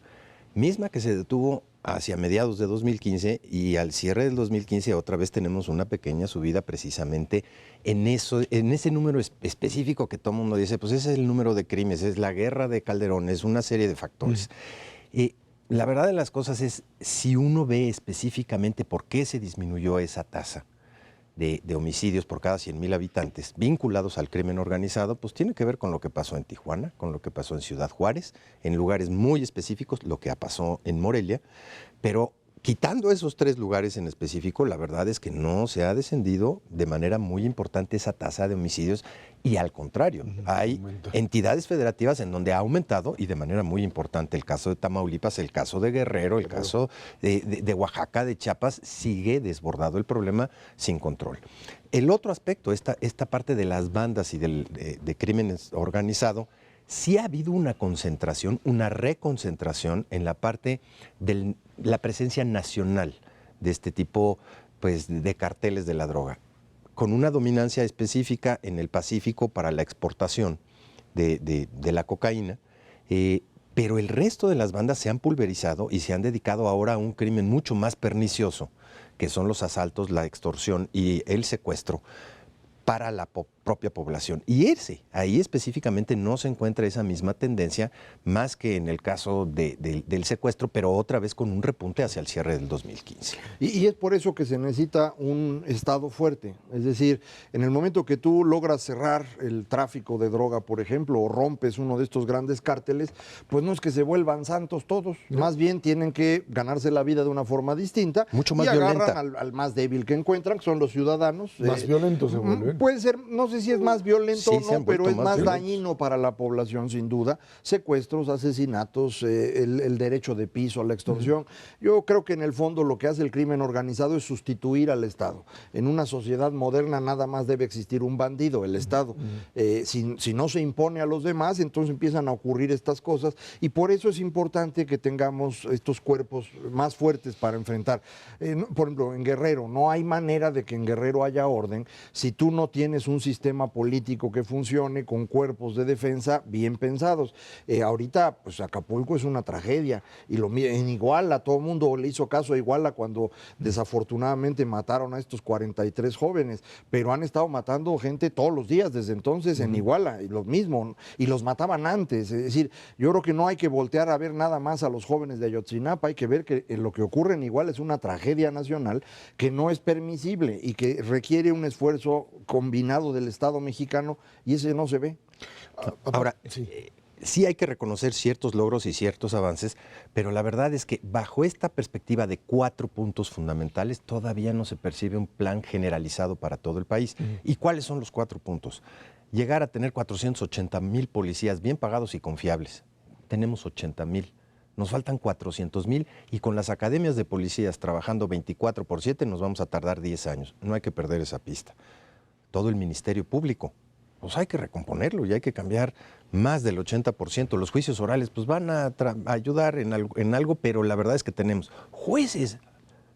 misma que se detuvo hacia mediados de 2015 y al cierre del 2015 otra vez tenemos una pequeña subida precisamente en ese número específico que todo el mundo dice, pues ese es el número de crímenes, es la guerra de Calderón, es una serie de factores. La verdad de las cosas es, si uno ve específicamente por qué se disminuyó esa tasa de homicidios por cada 100,000 habitantes vinculados al crimen organizado, pues tiene que ver con lo que pasó en Tijuana, con lo que pasó en Ciudad Juárez, en lugares muy específicos, lo que pasó en Morelia, pero quitando esos 3 lugares en específico, la verdad es que no se ha descendido de manera muy importante esa tasa de homicidios y al contrario, hay entidades federativas en donde ha aumentado y de manera muy importante. El caso de Tamaulipas, el caso de Guerrero, el caso de Oaxaca, de Chiapas, sigue desbordado el problema sin control. El otro aspecto, esta parte de las bandas y de crímenes organizado, sí ha habido una concentración, una reconcentración en la parte de la presencia nacional de este tipo pues, de carteles de la droga, con una dominancia específica en el Pacífico para la exportación de la cocaína, pero el resto de las bandas se han pulverizado y se han dedicado ahora a un crimen mucho más pernicioso, que son los asaltos, la extorsión y el secuestro para propia población. Y ahí específicamente no se encuentra esa misma tendencia, más que en el caso del secuestro, pero otra vez con un repunte hacia el cierre del 2015. Y es por eso que se necesita un Estado fuerte. Es decir, en el momento que tú logras cerrar el tráfico de droga, por ejemplo, o rompes uno de estos grandes cárteles, pues no es que se vuelvan santos todos, más bien tienen que ganarse la vida de una forma distinta. Mucho más y agarran violenta. al más débil que encuentran, que son los ciudadanos. Más violentos se vuelven. Puede ser, no sé si es más violento Sí, o se han no, pero vuelto es más más violentos. dañino para la población, sin duda. Secuestros, asesinatos, el derecho de piso, la extorsión. Yo creo que en el fondo lo que hace el crimen organizado es sustituir al Estado. En una sociedad moderna nada más debe existir un bandido, el Estado. Si no se impone a los demás, entonces empiezan a ocurrir estas cosas, y por eso es importante que tengamos estos cuerpos más fuertes para enfrentar. Por ejemplo, en Guerrero, no hay manera de que en Guerrero haya orden si tú no tienes un sistema político que funcione con cuerpos de defensa bien pensados. Ahorita, pues Acapulco es una tragedia, y en Iguala, todo el mundo le hizo caso a Iguala cuando desafortunadamente mataron a estos 43 jóvenes, pero han estado matando gente todos los días desde entonces en Iguala, y lo mismo, y los mataban antes. Es decir, yo creo que no hay que voltear a ver nada más a los jóvenes de Ayotzinapa, hay que ver que lo que ocurre en Iguala es una tragedia nacional que no es permisible y que requiere un esfuerzo combinado del Estado mexicano, y ese no se ve. Ahora, sí hay que reconocer ciertos logros y ciertos avances, pero la verdad es que bajo esta perspectiva de 4 puntos fundamentales todavía no se percibe un plan generalizado para todo el país. ¿Y cuáles son los 4 puntos? Llegar a tener 480,000 policías bien pagados y confiables. Tenemos 80,000. Nos faltan 400,000, y con las academias de policías trabajando 24/7 nos vamos a tardar 10 años. No hay que perder esa pista. Todo el Ministerio Público, pues hay que recomponerlo y hay que cambiar más del 80%. Los juicios orales pues van a ayudar en algo, pero la verdad es que tenemos jueces.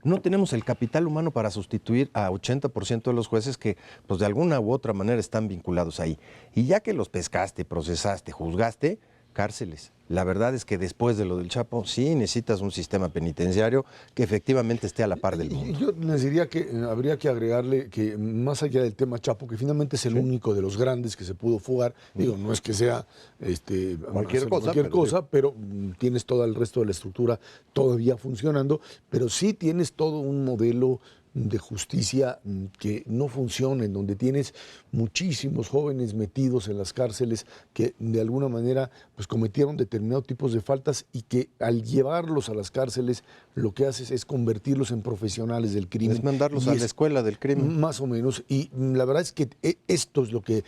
No tenemos el capital humano para sustituir a 80% de los jueces que pues de alguna u otra manera están vinculados ahí. Y ya que los pescaste, procesaste, juzgaste, cárceles. La verdad es que después de lo del Chapo, sí necesitas un sistema penitenciario que efectivamente esté a la par del mundo. Yo les diría que habría que agregarle que, más allá del tema Chapo, que finalmente es el único de los grandes que se pudo fugar, digo, no es que sea Cualquier cosa, pero tienes todo el resto de la estructura todavía funcionando, pero sí tienes todo un modelo de justicia que no funciona, en donde tienes muchísimos jóvenes metidos en las cárceles que de alguna manera pues cometieron determinados tipos de faltas, y que al llevarlos a las cárceles lo que haces es convertirlos en profesionales del crimen. Es mandarlos a la escuela del crimen. Más o menos, y la verdad es que esto es lo que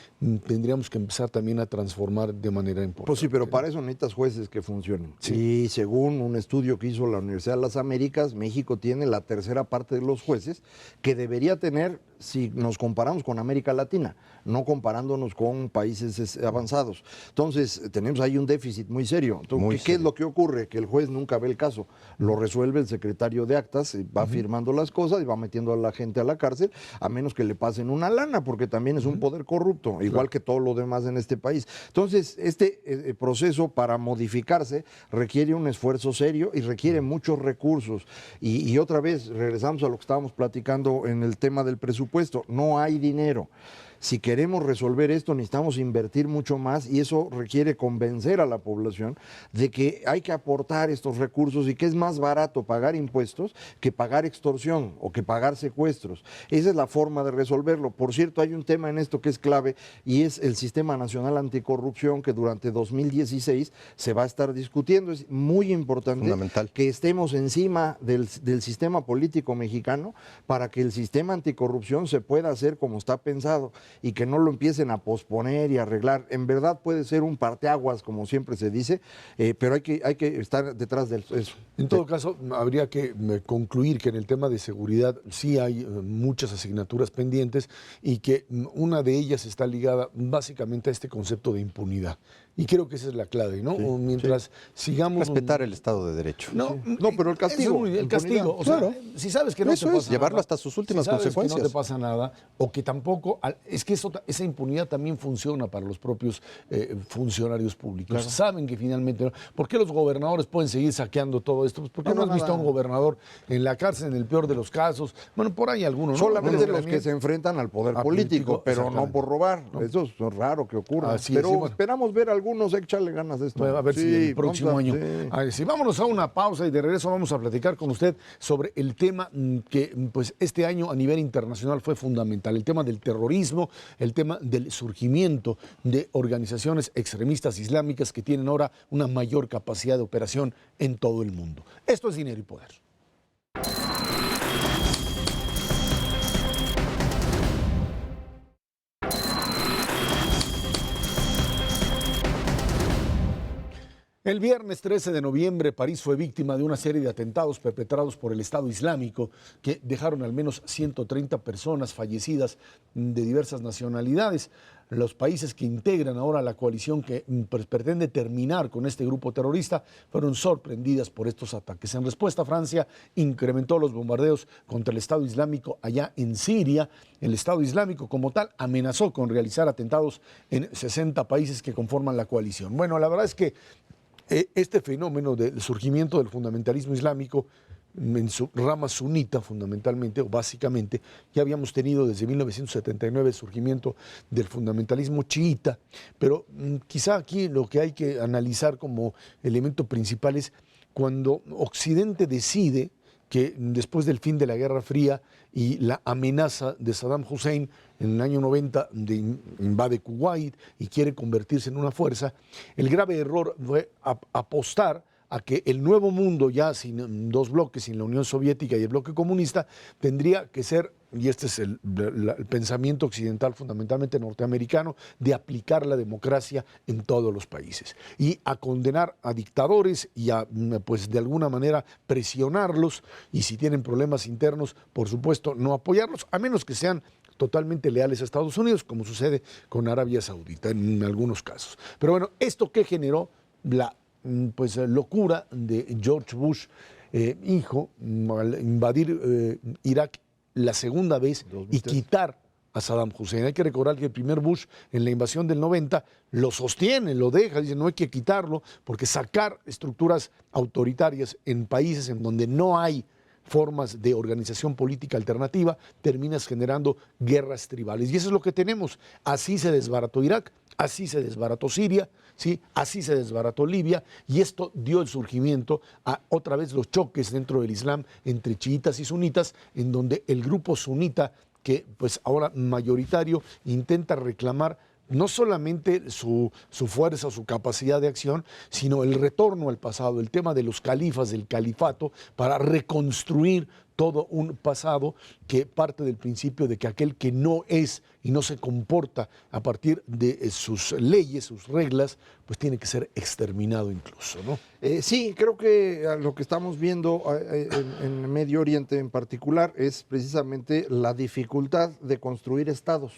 tendríamos que empezar también a transformar de manera importante. Pues sí, pero para eso necesitas jueces que funcionen. Sí. Y según un estudio que hizo la Universidad de las Américas, México tiene la tercera parte de los jueces que debería tener si nos comparamos con América Latina, no comparándonos con países avanzados. Entonces, tenemos ahí un déficit muy serio. Entonces, ¿qué es lo que ocurre? Que el juez nunca ve el caso, lo resuelve el secretario de actas, va firmando las cosas y va metiendo a la gente a la cárcel, a menos que le pasen una lana, porque también es un poder corrupto, igual que todo lo demás en este país. Entonces, este proceso para modificarse requiere un esfuerzo serio y requiere muchos recursos. Y otra vez, regresamos a lo que estábamos platicando en el tema del presupuesto. No hay dinero. Si queremos resolver esto, necesitamos invertir mucho más, y eso requiere convencer a la población de que hay que aportar estos recursos y que es más barato pagar impuestos que pagar extorsión o que pagar secuestros. Esa es la forma de resolverlo. Por cierto, hay un tema en esto que es clave, y es el Sistema Nacional Anticorrupción, que durante 2016 se va a estar discutiendo. Es muy importante que estemos encima del sistema político mexicano para que el sistema anticorrupción se pueda hacer como está pensado, y que no lo empiecen a posponer y arreglar. En verdad puede ser un parteaguas, como siempre se dice, pero hay que estar detrás de eso. En todo caso, habría que concluir que en el tema de seguridad sí hay muchas asignaturas pendientes, y que una de ellas está ligada básicamente a este concepto de impunidad. Y creo que esa es la clave, ¿no? Sí, O mientras sigamos... Respetar el Estado de Derecho. No, No, pero el castigo, el castigo. O sea, claro. si sabes que no Eso te es, pasa llevarlo nada, hasta sus últimas si sabes consecuencias. que no te pasa nada, o que tampoco... Es que esa impunidad también funciona para los propios funcionarios públicos. Claro. Saben que finalmente... ¿Por qué los gobernadores pueden seguir saqueando todo esto? Pues porque no has visto a un gobernador en la cárcel, en el peor de los casos. Bueno, por ahí algunos, ¿no? Solamente Bueno, los también- que se enfrentan al poder a político, pero no exactamente. por robar. No. Eso es raro que ocurra. Así es, pero sí, bueno. esperamos ver algunos, échale ganas de esto. A ver si el próximo pronto, año. sí. A ver, si vámonos a una pausa y de regreso vamos a platicar con usted sobre el tema que pues este año a nivel internacional fue fundamental, el tema del terrorismo, el tema del surgimiento de organizaciones extremistas islámicas que tienen ahora una mayor capacidad de operación en todo el mundo. Esto es Dinero y Poder. El viernes 13 de noviembre, París fue víctima de una serie de atentados perpetrados por el Estado Islámico que dejaron al menos 130 personas fallecidas de diversas nacionalidades. Los países que integran ahora la coalición que pues, pretende terminar con este grupo terrorista fueron sorprendidas por estos ataques. En respuesta, Francia incrementó los bombardeos contra el Estado Islámico allá en Siria. El Estado Islámico como tal amenazó con realizar atentados en 60 países que conforman la coalición. Bueno, la verdad es que este fenómeno del surgimiento del fundamentalismo islámico en su rama sunita fundamentalmente o básicamente, ya habíamos tenido desde 1979 el surgimiento del fundamentalismo chiita, pero quizá aquí lo que hay que analizar como elemento principal es cuando Occidente decide que después del fin de la Guerra Fría y la amenaza de Saddam Hussein en el año 90 invade Kuwait y quiere convertirse en una fuerza, el grave error fue apostar a que el nuevo mundo, ya sin dos bloques, sin la Unión Soviética y el bloque comunista, tendría que ser, y este es el pensamiento occidental fundamentalmente norteamericano, de aplicar la democracia en todos los países y a condenar a dictadores y a, pues de alguna manera, presionarlos y si tienen problemas internos, por supuesto, no apoyarlos, a menos que sean totalmente leales a Estados Unidos, como sucede con Arabia Saudita en algunos casos. Pero bueno, ¿esto qué generó? La locura de George Bush, hijo, al invadir Irak la segunda vez 2003. y quitar a Saddam Hussein. Hay que recordar que el primer Bush en la invasión del 90 lo sostiene, lo deja, dice no hay que quitarlo, porque sacar estructuras autoritarias en países en donde no hay formas de organización política alternativa, terminas generando guerras tribales. Y eso es lo que tenemos. Así se desbarató Irak, así se desbarató Siria, ¿sí? Así se desbarató Libia, y esto dio el surgimiento a otra vez los choques dentro del Islam entre chiitas y sunitas, en donde el grupo sunita, que pues ahora mayoritario, intenta reclamar no solamente su fuerza, su capacidad de acción, sino el retorno al pasado, el tema de los califas, del califato, para reconstruir todo un pasado que parte del principio de que aquel que no es y no se comporta a partir de sus leyes, sus reglas, pues tiene que ser exterminado incluso, ¿no? Sí, creo que lo que estamos viendo en Medio Oriente en particular es precisamente la dificultad de construir estados.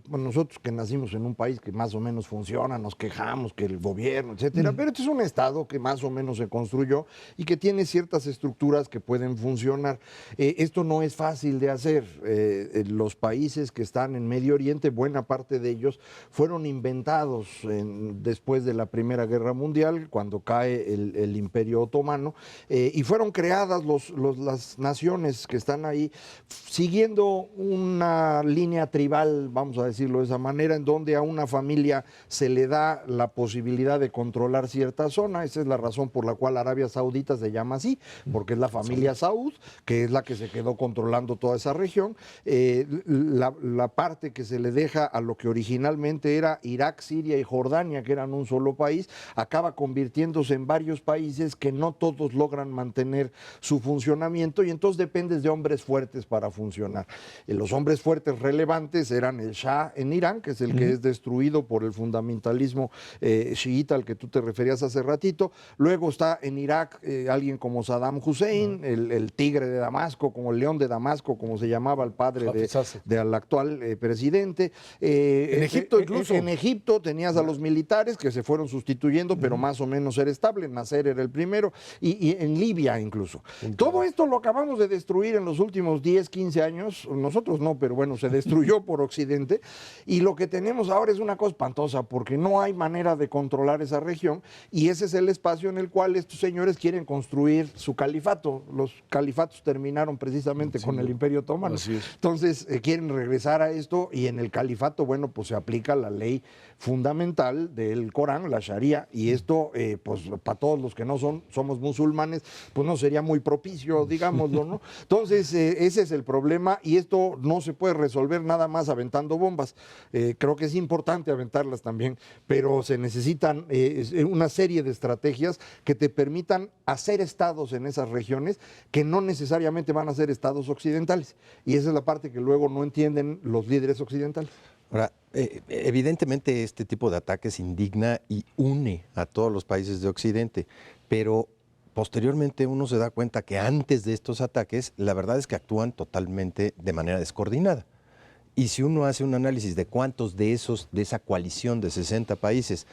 Nosotros que nacimos en un país que más o menos funciona, nos quejamos que el gobierno, etcétera, pero este es un estado que más o menos se construyó y que tiene ciertas estructuras que pueden funcionar. Esto no es fácil de hacer. Los países que están en Medio Oriente, buena parte de ellos fueron inventados después de la Primera Guerra Mundial, cuando cae el Imperio Otomano, y fueron creadas las naciones que están ahí siguiendo una línea tribal, vamos a decirlo de esa manera, en donde a una familia se le da la posibilidad de controlar cierta zona. Esa es la razón por la cual Arabia Saudita se llama así, porque es la familia Saud, que es la que se quedó controlando toda esa región. La parte que se le deja a lo que originalmente era Irak, Siria y Jordania, que eran un solo país, acaba convirtiéndose en varios países que no todos logran mantener su funcionamiento, y entonces dependes de hombres fuertes para funcionar. Los hombres fuertes relevantes consideran el Shah en Irán, que es el que es destruido por el fundamentalismo chiita al que tú te referías hace ratito. Luego está en Irak alguien como Saddam Hussein, el tigre de Damasco, como el león de Damasco, como se llamaba el padre del actual presidente. En Egipto incluso. En Egipto tenías a los militares que se fueron sustituyendo, pero más o menos era estable. Nasser era el primero, y en Libia incluso. Todo esto lo acabamos de destruir en los últimos 10, 15 años. Nosotros no, pero bueno, se destruyó por Occidente. Y lo que tenemos ahora es una cosa espantosa, porque no hay manera de controlar esa región, y ese es el espacio en el cual estos señores quieren construir su califato. Los califatos terminaron precisamente con el Imperio Otomano. Entonces quieren regresar a esto, y en el califato, bueno, pues se aplica la ley fundamental del Corán, la Sharia, y esto, pues para todos los que no somos musulmanes, pues no sería muy propicio, digámoslo, ¿no? Entonces, ese es el problema, y esto no se puede resolver nada más aventando bombas. Creo que es importante aventarlas también, pero se necesitan una serie de estrategias que te permitan hacer estados en esas regiones que no necesariamente van a ser estados occidentales, y esa es la parte que luego no entienden los líderes occidentales. Ahora, evidentemente este tipo de ataques indigna y une a todos los países de Occidente, pero posteriormente uno se da cuenta que antes de estos ataques, la verdad es que actúan totalmente de manera descoordinada. Y si uno hace un análisis de cuántos de esa coalición de 60 países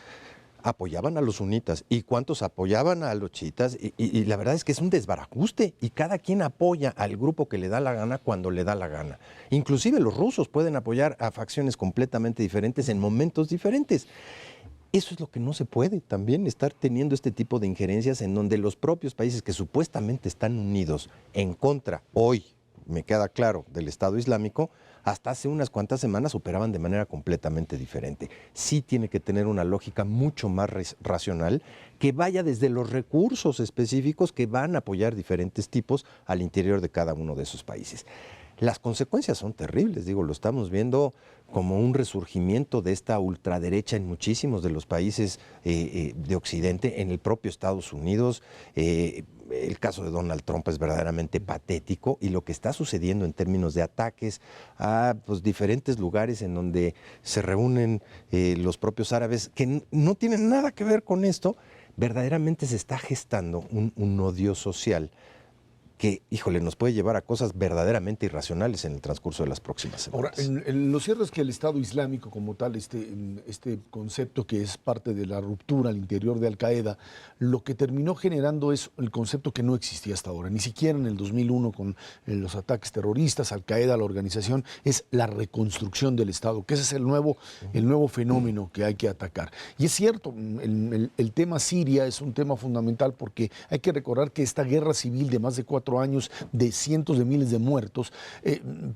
apoyaban a los sunitas y cuántos apoyaban a los chiitas, y la verdad es que es un desbarajuste, y cada quien apoya al grupo que le da la gana cuando le da la gana. Inclusive los rusos pueden apoyar a facciones completamente diferentes en momentos diferentes. Eso es lo que no se puede también, estar teniendo este tipo de injerencias en donde los propios países que supuestamente están unidos en contra, hoy me queda claro, del Estado Islámico, hasta hace unas cuantas semanas operaban de manera completamente diferente. Sí tiene que tener una lógica mucho más racional que vaya desde los recursos específicos que van a apoyar diferentes tipos al interior de cada uno de esos países. Las consecuencias son terribles, digo, lo estamos viendo como un resurgimiento de esta ultraderecha en muchísimos de los países de Occidente, en el propio Estados Unidos. El caso de Donald Trump es verdaderamente patético, y lo que está sucediendo en términos de ataques a diferentes lugares en donde se reúnen los propios árabes, que no tienen nada que ver con esto, verdaderamente se está gestando un odio social que, híjole, nos puede llevar a cosas verdaderamente irracionales en el transcurso de las próximas semanas. Ahora, lo cierto es que el Estado Islámico como tal, este concepto que es parte de la ruptura al interior de Al-Qaeda, lo que terminó generando es el concepto que no existía hasta ahora, ni siquiera en el 2001 con los ataques terroristas. Al-Qaeda, la organización, es la reconstrucción del Estado, que ese es el nuevo fenómeno que hay que atacar. Y es cierto, el tema Siria es un tema fundamental, porque hay que recordar que esta guerra civil de más de 4 años, de cientos de miles de muertos,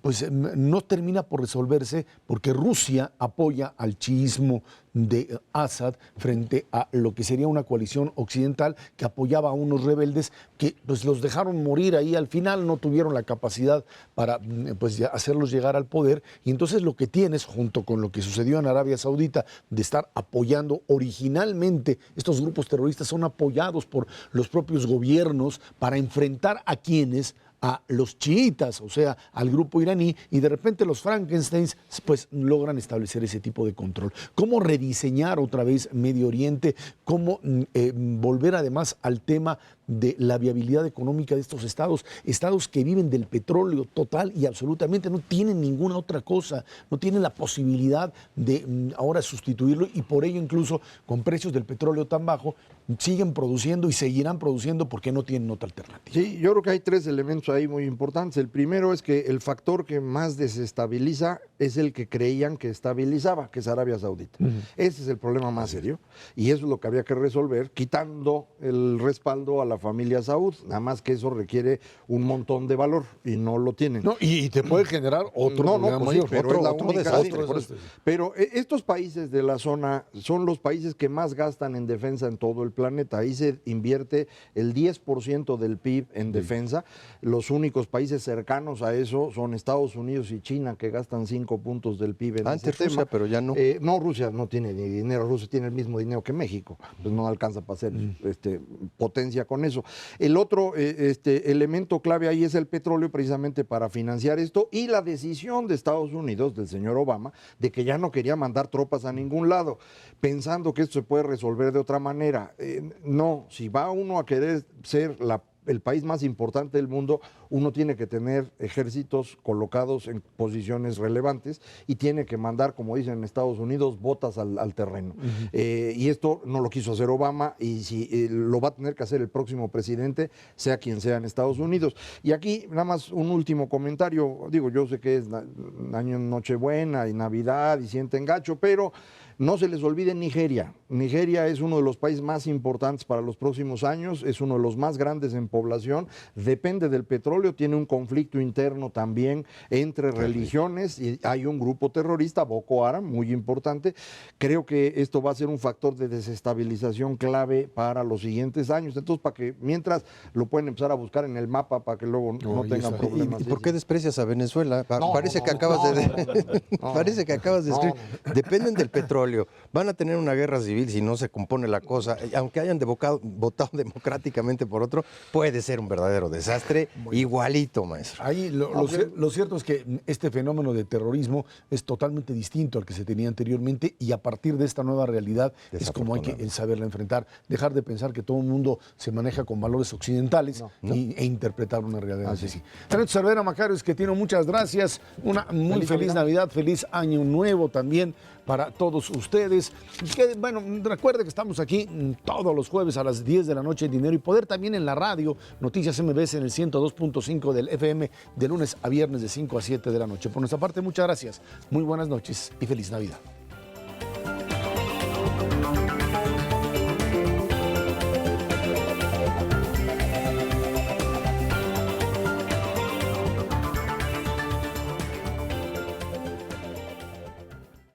pues no termina por resolverse, porque Rusia apoya al chiismo de Assad frente a lo que sería una coalición occidental que apoyaba a unos rebeldes que pues los dejaron morir ahí al final, no tuvieron la capacidad para pues hacerlos llegar al poder. Y entonces lo que tienes, junto con lo que sucedió en Arabia Saudita, de estar apoyando originalmente, estos grupos terroristas son apoyados por los propios gobiernos para enfrentar a quienes, a los chiitas, o sea, al grupo iraní, y de repente los Frankensteins pues logran establecer ese tipo de control. ¿Cómo rediseñar otra vez Medio Oriente? ¿Cómo volver además al tema de la viabilidad económica de estos estados que viven del petróleo total y absolutamente, no tienen ninguna otra cosa, no tienen la posibilidad de ahora sustituirlo, y por ello incluso con precios del petróleo tan bajo siguen produciendo y seguirán produciendo porque no tienen otra alternativa? Sí, yo creo que hay 3 elementos ahí muy importantes. El primero es que el factor que más desestabiliza es el que creían que estabilizaba, que es Arabia Saudita. Ese es el problema más serio, y eso es lo que habría que resolver, quitando el respaldo a la familia Saud, nada más que eso requiere un montón de valor y no lo tienen. No, y te puede generar otro problema pues mayor. sí, pero es la única desastre. Pero estos países de la zona son los países que más gastan en defensa en todo el planeta. Ahí se invierte el 10% del PIB en defensa. Los únicos países cercanos a eso son Estados Unidos y China, que gastan 5 puntos del PIB en Antes ese Rusia, tema. pero ya no. No, Rusia no tiene ni dinero. Rusia tiene el mismo dinero que México. Pues no alcanza para ser potencia con eso. eso. El otro elemento clave ahí es el petróleo, precisamente para financiar esto, y la decisión de Estados Unidos, del señor Obama, de que ya no quería mandar tropas a ningún lado, pensando que esto se puede resolver de otra manera. No, si va uno a querer ser el país más importante del mundo, uno tiene que tener ejércitos colocados en posiciones relevantes y tiene que mandar, como dicen en Estados Unidos, botas al terreno. Y esto no lo quiso hacer Obama, y si lo va a tener que hacer el próximo presidente, sea quien sea en Estados Unidos. Y aquí nada más un último comentario. Digo, yo sé que es año Nochebuena y Navidad y sienten gacho, pero no se les olvide Nigeria. Nigeria es uno de los países más importantes para los próximos años, es uno de los más grandes en población, depende del petróleo, tiene un conflicto interno también entre religiones, y hay un grupo terrorista, Boko Haram, muy importante. Creo que esto va a ser un factor de desestabilización clave para los siguientes años. Entonces, para que mientras lo pueden empezar a buscar en el mapa para que luego no tengan problemas. ¿Y por qué desprecias a Venezuela? Parece que acabas de escribir. Dependen del petróleo. Van a tener una guerra civil si no se compone la cosa. Aunque hayan votado democráticamente por otro, puede ser un verdadero desastre, igualito, maestro. Ahí lo cierto es que este fenómeno de terrorismo es totalmente distinto al que se tenía anteriormente, y a partir de esta nueva realidad es como hay que saberla enfrentar. Dejar de pensar que todo el mundo se maneja con valores occidentales e interpretar una realidad así. Renato Cervera Macarios, que tiene muchas gracias. Una muy feliz Navidad, feliz Año Nuevo también para todos ustedes. Bueno, recuerde que estamos aquí todos los jueves a las 10 de la noche en Dinero y Poder, también en la radio, Noticias MBS en el 102.5 del FM, de lunes a viernes de 5 a 7 de la noche. Por nuestra parte, muchas gracias, muy buenas noches y feliz Navidad.